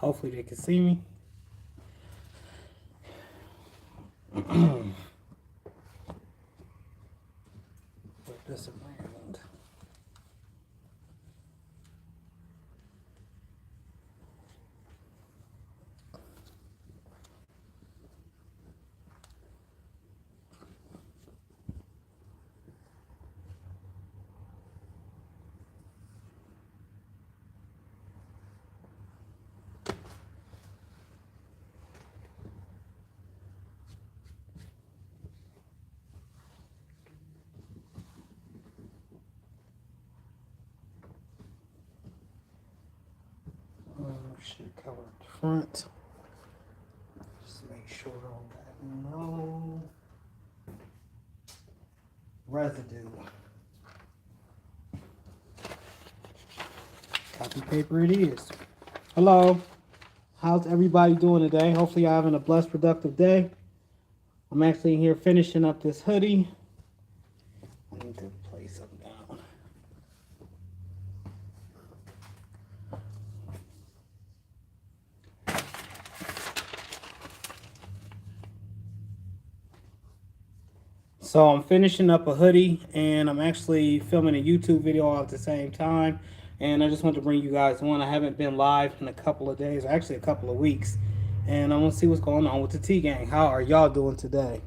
Hopefully they can see me. Put this around. Should cover the front. Just make sure I don't got no residue. Copy paper it is. Hello. How's everybody doing today? Hopefully you're having a blessed, productive day. I'm actually here finishing up this hoodie. I need to place them down. So I'm finishing up a hoodie and I'm actually filming a YouTube video all at the same time. And I just want to bring you guys one. I haven't been live in a couple of days, actually a couple of weeks. And I want to see what's going on with the T Gang. How are y'all doing today?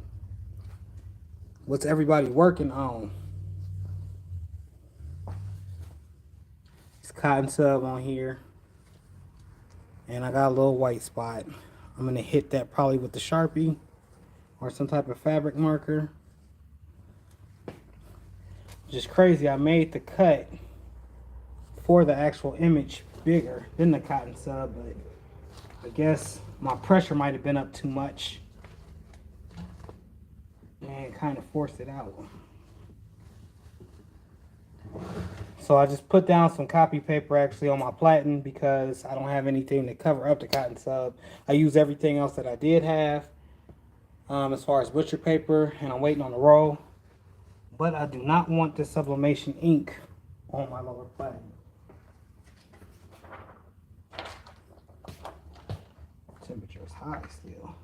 What's everybody working on? It's cotton sub on here. And I got a little white spot. I'm going to hit that probably with the Sharpie or some type of fabric marker. Just crazy. I made the cut for the actual image bigger than the cotton sub, but I guess my pressure might have been up too much and kind of forced it out. So I just put down some copy paper actually on my platen because I don't have anything to cover up the cotton sub. I use everything else that I did have as far as butcher paper, and I'm waiting on the roll. But I do not want the sublimation ink on my lower platen. Temperature is high still.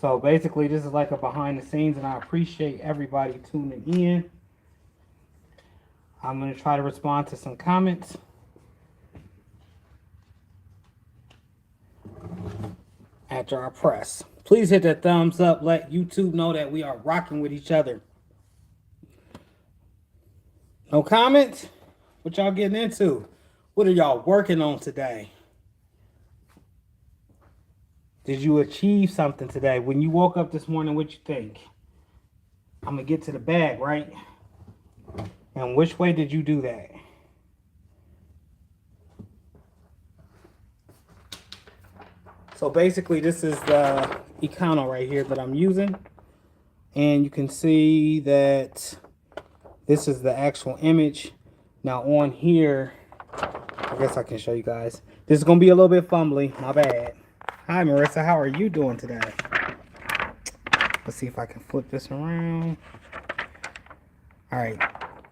So basically this is like a behind the scenes, and I appreciate everybody tuning in. I'm going to try to respond to some comments. After our press. Please hit that thumbs up. Let YouTube know that we are rocking with each other. No comments? What y'all getting into? What are y'all working on today? Did you achieve something today? When you woke up this morning, what you think? I'm going to get to the bag, right? And which way did you do that? So basically this is the Econo right here that I'm using. And you can see that this is the actual image. Now on here, I guess I can show you guys. This is going to be a little bit fumbly. My bad. Hi Marissa, how are you doing today? Let's see if I can flip this around. All right.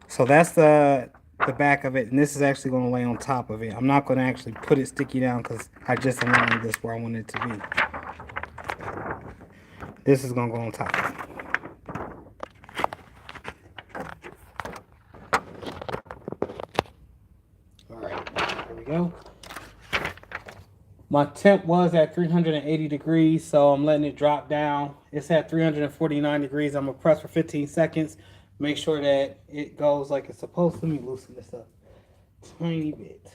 So that's the back of it, and this is actually going to lay on top of it. I'm not going to actually put it sticky down because I just aligned this where I want it to be. This is going to go on top. All right, there we go. My temp was at 380 degrees, so I'm letting it drop down. It's at 349 degrees. I'm going to press for 15 seconds. Make sure that it goes like it's supposed to. Let me loosen this up a tiny bit.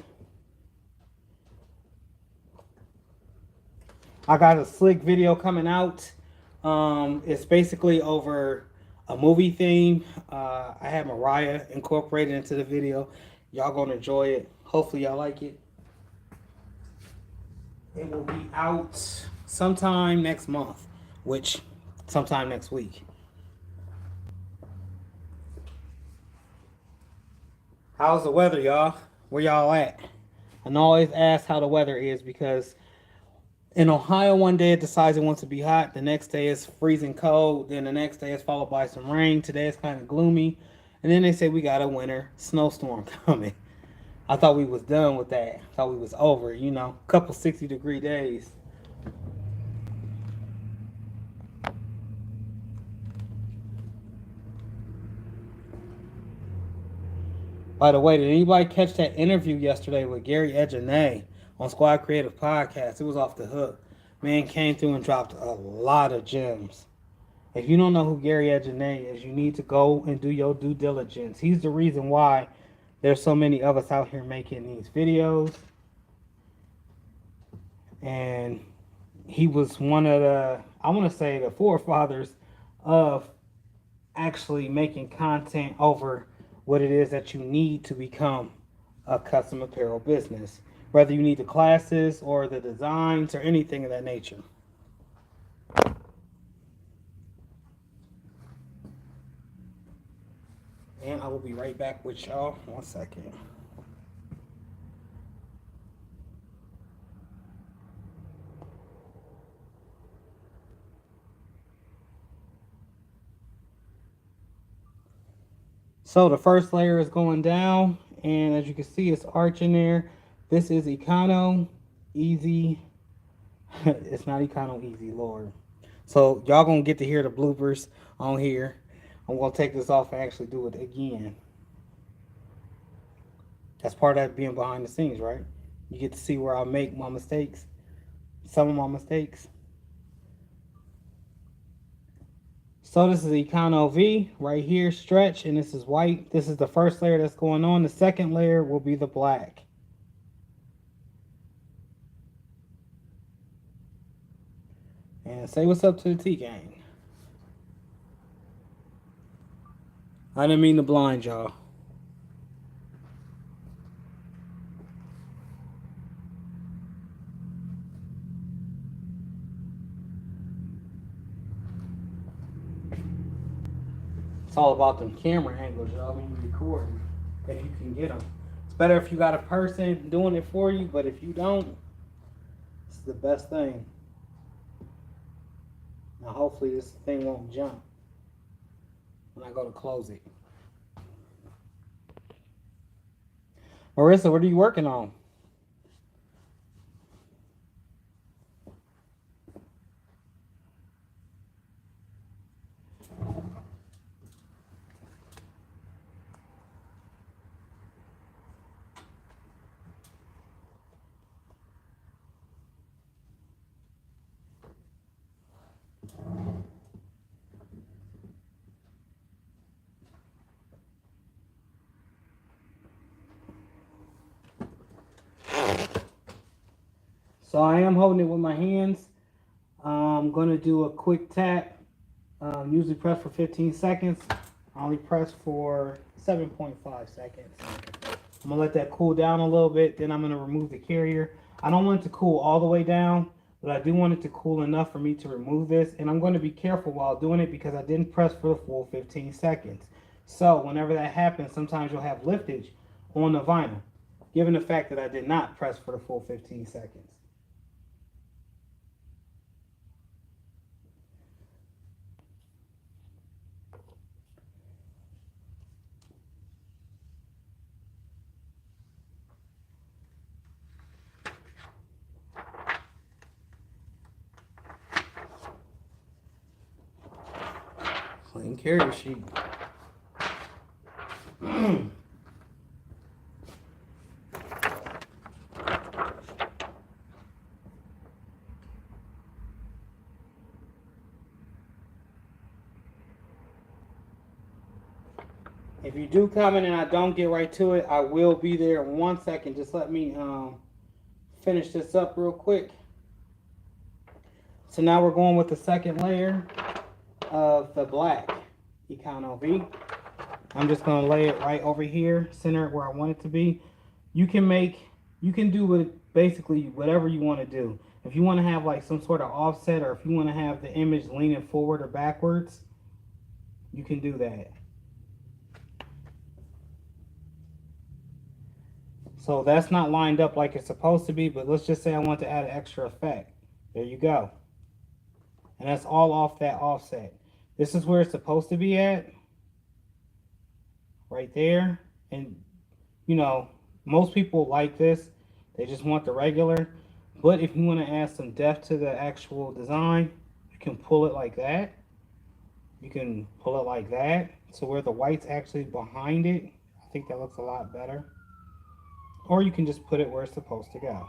I got a slick video coming out. It's basically over a movie theme. I had Mariah incorporated into the video. Y'all gonna enjoy it. Hopefully y'all like it. It will be out sometime next month, which sometime next week. How's the weather, y'all? Where y'all at? I always ask how the weather is because In Ohio, one day it decides it wants to be hot. The next day it's freezing cold. Then the next day it's followed by some rain. Today it's kind of gloomy. And then they say we got a winter snowstorm coming. I thought we was done with that. I thought we was over, you know. Couple 60-degree days. By the way, did anybody catch that interview yesterday with Gary Edgenay on Squad Creative Podcast? It was off the hook. Man came through and dropped a lot of gems. If you don't know who Gary Edgenay is, you need to go and do your due diligence. He's the reason why there's so many of us out here making these videos. And he was one of the, I want to say, the forefathers of actually making content over what it is that you need to become a custom apparel business, whether you need the classes or the designs or anything of that nature. And I will be right back with y'all. 1 second. So the first layer is going down, and as you can see, it's arching there. This is Econo Easy. It's not Econo Easy, Lord. So y'all gonna get to hear the bloopers on here. I'm gonna take this off and actually do it again. That's part of that being behind the scenes, right? You get to see where I make my mistakes, some of my mistakes. So this is Econo V right here, stretch, and this is white. This is the first layer that's going on. The second layer will be the black. And say what's up to the T gang. I didn't mean to blind y'all. It's all about them camera angles, y'all, when you record, if you can get them. It's better if you got a person doing it for you, but if you don't, it's the best thing. Now, hopefully this thing won't jump when I go to close it. Marissa, what are you working on? So I am holding it with my hands. I'm going to do a quick tap. Usually press for 15 seconds. I only press for 7.5 seconds. I'm going to let that cool down a little bit. Then I'm going to remove the carrier. I don't want it to cool all the way down, but I do want it to cool enough for me to remove this. And I'm going to be careful while doing it because I didn't press for the full 15 seconds. So whenever that happens, sometimes you'll have liftage on the vinyl, given the fact that I did not press for the full 15 seconds. Clean carrier sheet. If you do comment and I don't get right to it, I will be there in 1 second. Just let me finish this up real quick. So now we're going with the second layer of the black Econo V. I'm just going to lay it right over here, center it where I want it to be. You can do with basically whatever you want to do. If you want to have like some sort of offset, or if you want to have the image leaning forward or backwards, you can do that. So that's not lined up like it's supposed to be, but let's just say I want to add an extra effect. There you go. And that's all off that offset. This is where it's supposed to be at. Right there. And, you know, most people like this. They just want the regular. But if you want to add some depth to the actual design, you can pull it like that. You can pull it like that. So where the white's actually behind it, I think that looks a lot better. Or you can just put it where it's supposed to go.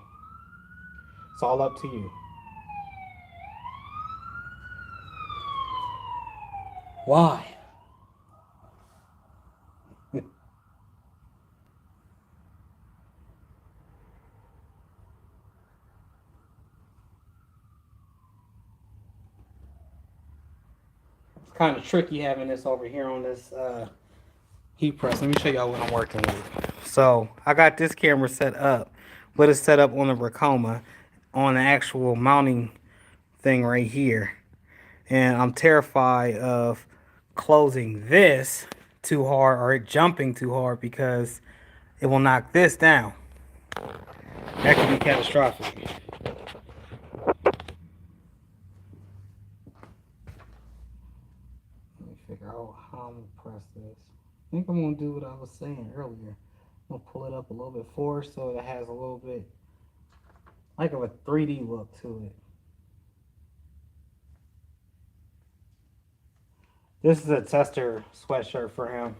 It's all up to you. Why? It's kind of tricky having this over here on this heat press. Let me show y'all what I'm working with. So I got this camera set up, but it's set up on the Racoma on the actual mounting thing right here. And I'm terrified of closing this too hard or jumping too hard because it will knock this down. That could be catastrophic. Let me figure out how I'm going to press this. I think I'm going to do what I was saying earlier. I'm going to pull it up a little bit forward so it has a little bit like of a 3D look to it. This is a tester sweatshirt for him,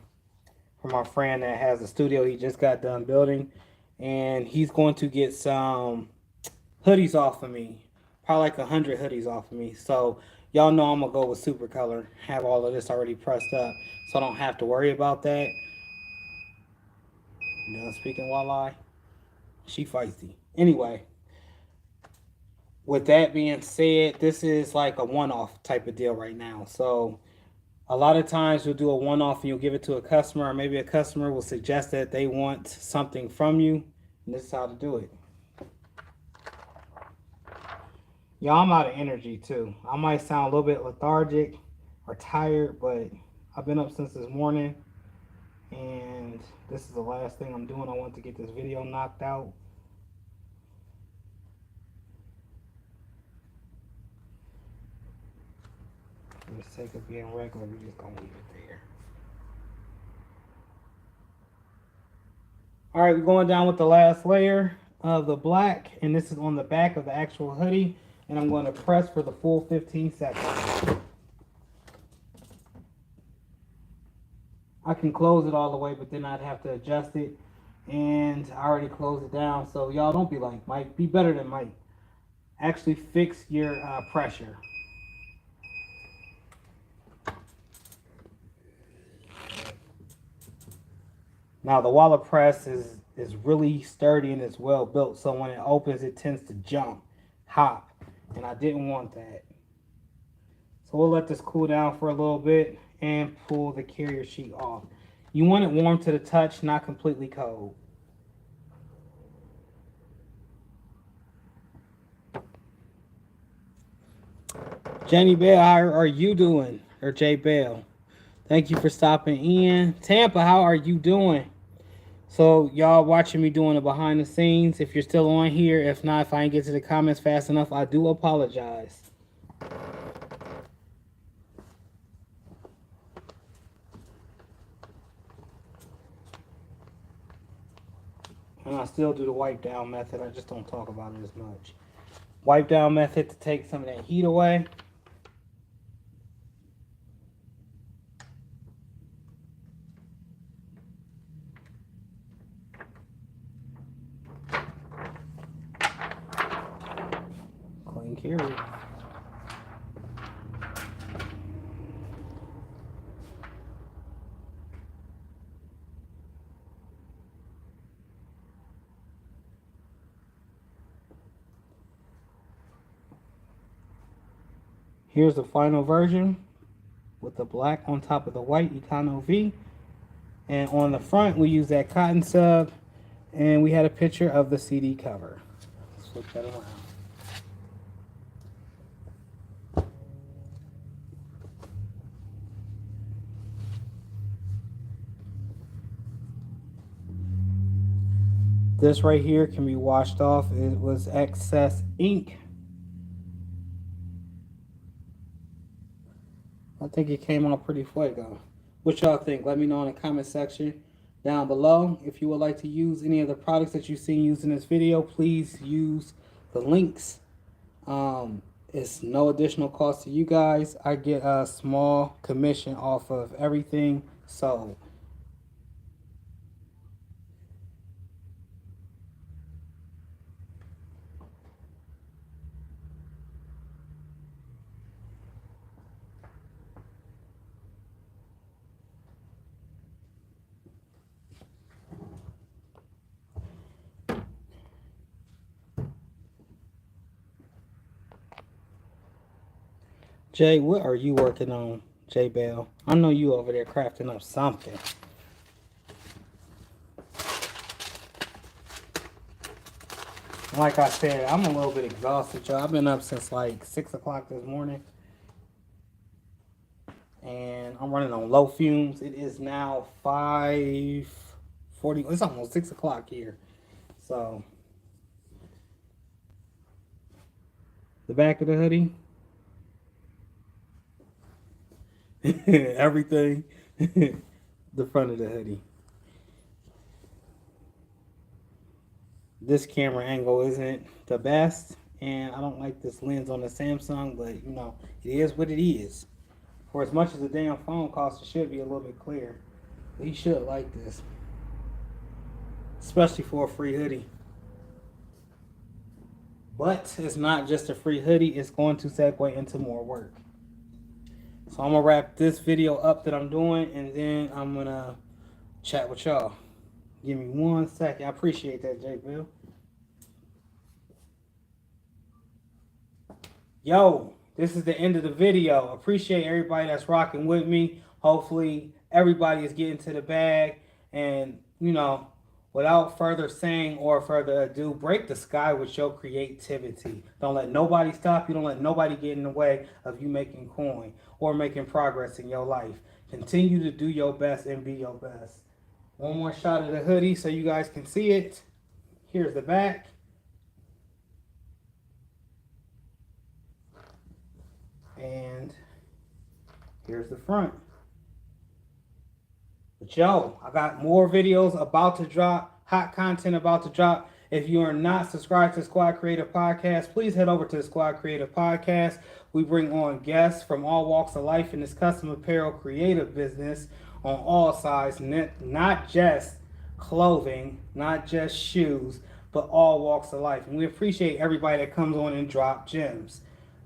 for my friend that has a studio he just got done building. And he's going to get some hoodies off of me. Probably like 100 hoodies off of me. So y'all know I'm going to go with super color. Have all of this already pressed up so I don't have to worry about that. Done speaking walleye. She feisty. Anyway, with that being said, this is like a one-off type of deal right now. So a lot of times you'll do a one-off and you'll give it to a customer, or maybe a customer will suggest that they want something from you, and this is how to do it. Y'all, I'm out of energy too. I might sound a little bit lethargic or tired, but I've been up since this morning, and this is the last thing I'm doing. I want to get this video knocked out. For the sake of being regular, we're just gonna leave it there. All right, we're going down with the last layer of the black, and this is on the back of the actual hoodie, and I'm going to press for the full 15 seconds. I can close it all the way, but then I'd have to adjust it, and I already closed it down, so y'all don't be like Mike. Be better than Mike. Actually fix your pressure. Now the Walla press is really sturdy and it's well built, so when it opens it tends to jump, hop, and I didn't want that. So we'll let this cool down for a little bit and pull the carrier sheet off. You want it warm to the touch, not completely cold. Jenny Bell, how are you doing? Or Jay Bell. Thank you for stopping in. Tampa, how are you doing? So y'all watching me doing the behind the scenes. If you're still on here, if not, if I didn't get to the comments fast enough, I do apologize. And I still do the wipe down method. I just don't talk about it as much. Wipe down method to take some of that heat away. Clean carrier. Here's the final version with the black on top of the white Econo V. And on the front, we use that cotton sub. And we had a picture of the CD cover. Let's flip that around. This right here can be washed off. It was excess ink I think it came out pretty fuego. What y'all think? Let me know in the comment section down below. If you would like to use any of the products that you've seen used in this video, please use the links. It's no additional cost to you guys. I get a small commission off of everything. So Jay, what are you working on, Jay Bell? I know you over there crafting up something. Like I said, I'm a little bit exhausted, y'all. I've been up since like 6 o'clock this morning. And I'm running on low fumes. It is now 5:40. It's almost 6 o'clock here. So, the back of the hoodie. Everything. The front of the hoodie. This camera angle isn't the best, and I don't like this lens on the Samsung, but you know, it is what it is. For as much as the damn phone costs, it should be a little bit clear. But you should like this, especially for a free hoodie. But it's not just a free hoodie, it's going to segue into more work. So I'm gonna wrap this video up that I'm doing, and then I'm gonna chat with y'all. Give me 1 second. I appreciate that, Jay Bill. Yo, this is the end of the video. Appreciate everybody that's rocking with me. Hopefully everybody is getting to the bag. And, you know, without further saying or further ado, break the sky with your creativity. Don't let nobody stop you. Don't let nobody get in the way of you making coin or making progress in your life. Continue to do your best and be your best. One more shot of the hoodie so you guys can see it. Here's the back. And here's the front. But yo, I got more videos about to drop, hot content about to drop. If you are not subscribed to Squad Creative Podcast, please head over to the Squad Creative Podcast. We bring on guests from all walks of life in this custom apparel creative business on all sides, not just clothing, not just shoes, but all walks of life. And we appreciate everybody that comes on and drop gems.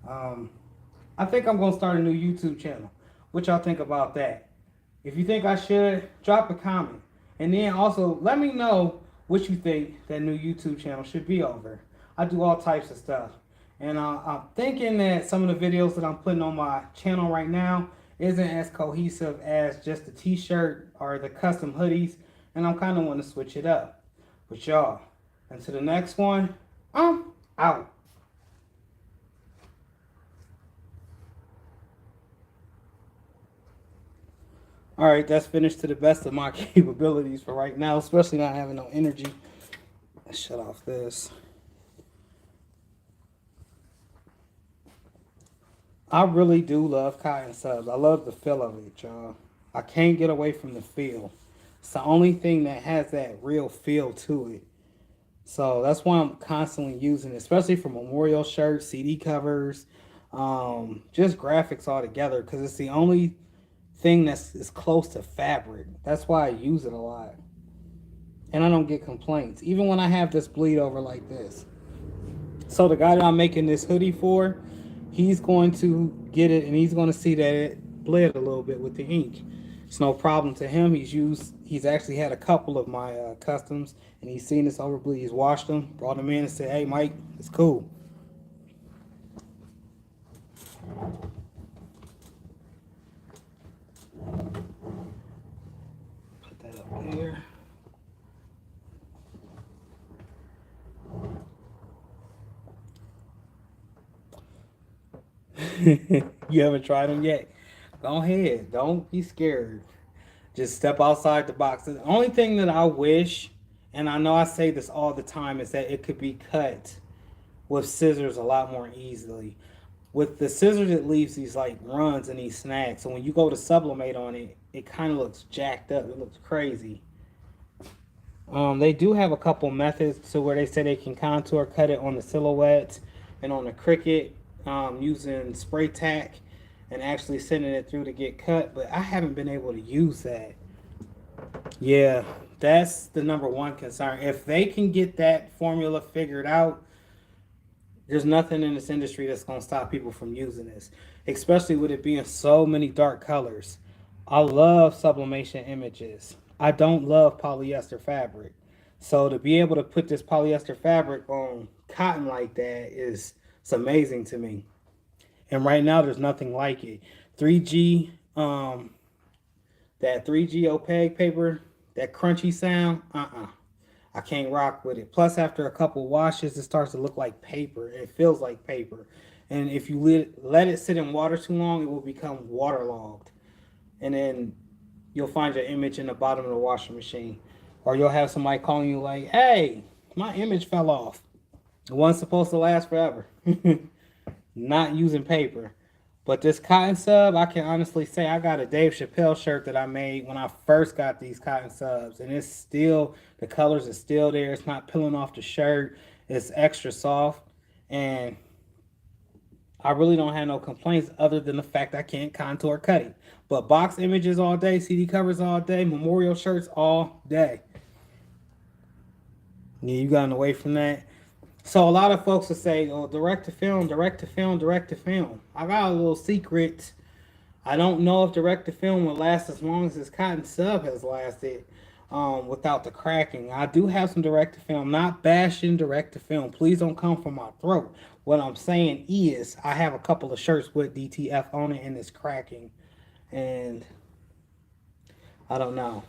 I think I'm going to start a new YouTube channel. What y'all think about that? If you think I should, drop a comment. And then also, let me know what you think that new YouTube channel should be over. I do all types of stuff. And I'm thinking that some of the videos that I'm putting on my channel right now isn't as cohesive as just the t-shirt or the custom hoodies. And I'm kind of want to switch it up. But y'all, until the next one, I'm out. All right, that's finished to the best of my capabilities for right now, especially not having no energy. Let's shut off this. I really do love cotton subs. I love the feel of it, y'all. I can't get away from the feel. It's the only thing that has that real feel to it. So that's why I'm constantly using it, especially for memorial shirts, CD covers, just graphics all together, because it's the only thing that's close to fabric. That's why I use it a lot. And I don't get complaints, even when I have this bleed over like this. So the guy that I'm making this hoodie for, he's going to get it and he's going to see that it bled a little bit with the ink. It's no problem to him. He's actually had a couple of my customs, and he's seen this overbleed. He's washed them, brought them in and said, hey Mike, it's cool. Put that up there. You haven't tried them yet? Go ahead. Don't be scared. Just step outside the box. The only thing that I wish, and I know I say this all the time, is that it could be cut with scissors a lot more easily. With the scissors, it leaves these like runs and these snags. So when you go to sublimate on it, it kind of looks jacked up. It looks crazy. They do have a couple methods to where they say they can contour cut it on the silhouettes and on the Cricut using spray tack and actually sending it through to get cut. But I haven't been able to use that. Yeah, that's the number one concern. If they can get that formula figured out, there's nothing in this industry that's going to stop people from using this, especially with it being so many dark colors. I love sublimation images. I don't love polyester fabric. So to be able to put this polyester fabric on cotton like that is it's amazing to me. And right now there's nothing like it. 3G, that 3G opaque paper, that crunchy sound, I can't rock with it. Plus, after a couple washes, it starts to look like paper. It feels like paper. And if you let it sit in water too long, it will become waterlogged. And then you'll find your image in the bottom of the washing machine. Or you'll have somebody calling you like, hey, my image fell off. It wasn't supposed to last forever. Not using paper. But this cotton sub, I can honestly say I got a Dave Chappelle shirt that I made when I first got these cotton subs. And it's still, the colors are still there. It's not peeling off the shirt. It's extra soft. And I really don't have no complaints other than the fact I can't contour cut it. But box images all day, CD covers all day, memorial shirts all day. Yeah, you gotten away from that. So a lot of folks will say, oh, direct to film, direct to film, direct to film. I got a little secret. I don't know if direct to film will last as long as this cotton sub has lasted without the cracking. I do have some direct to film, not bashing direct to film. Please don't come from my throat. What I'm saying is I have a couple of shirts with DTF on it and it's cracking. And I don't know.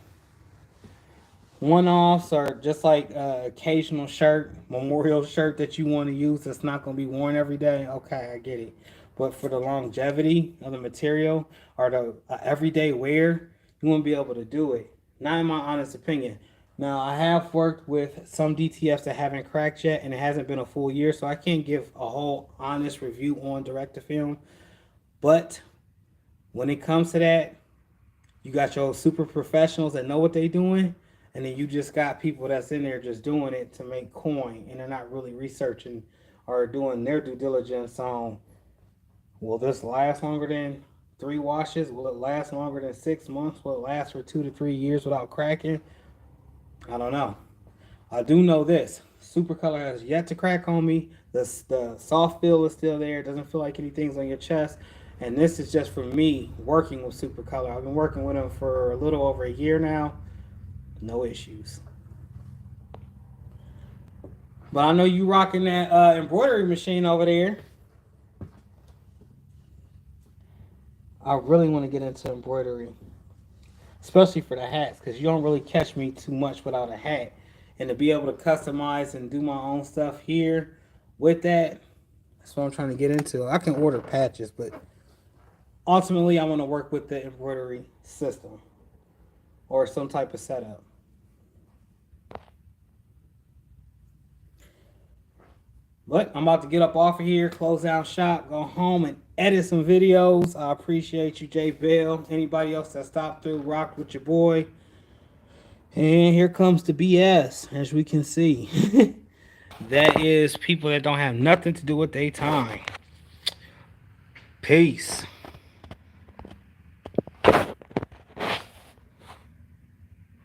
One-offs are just like occasional shirt, memorial shirt that you want to use that's not going to be worn every day. Okay, I get it. But for the longevity of the material or the everyday wear, you won't be able to do it. Not in my honest opinion. Now, I have worked with some DTFs that haven't cracked yet, and it hasn't been a full year, so I can't give a whole honest review on direct-to-film. But when it comes to that, you got your super professionals that know what they're doing, and then you just got people that's in there just doing it to make coin, and they're not really researching or doing their due diligence on, will this last longer than 3 washes? Will it last longer than 6 months? Will it last for 2 to 3 years without cracking? I don't know. I do know this. Supercolor has yet to crack on me. The soft feel is still there. It doesn't feel like anything's on your chest. And this is just for me working with Supercolor. I've been working with them for a little over a year now. No issues. But I know you rocking that embroidery machine over there. I really want to get into embroidery. Especially for the hats, because you don't really catch me too much without a hat. And to be able to customize and do my own stuff here with that, that's what I'm trying to get into. I can order patches, but ultimately I want to work with the embroidery system or some type of setup. But I'm about to get up off of here, close down shop, go home and edit some videos. I appreciate you, Jay Bell. Anybody else that stopped through, rocked with your boy. And here comes the BS, as we can see. That is people that don't have nothing to do with their time. Peace.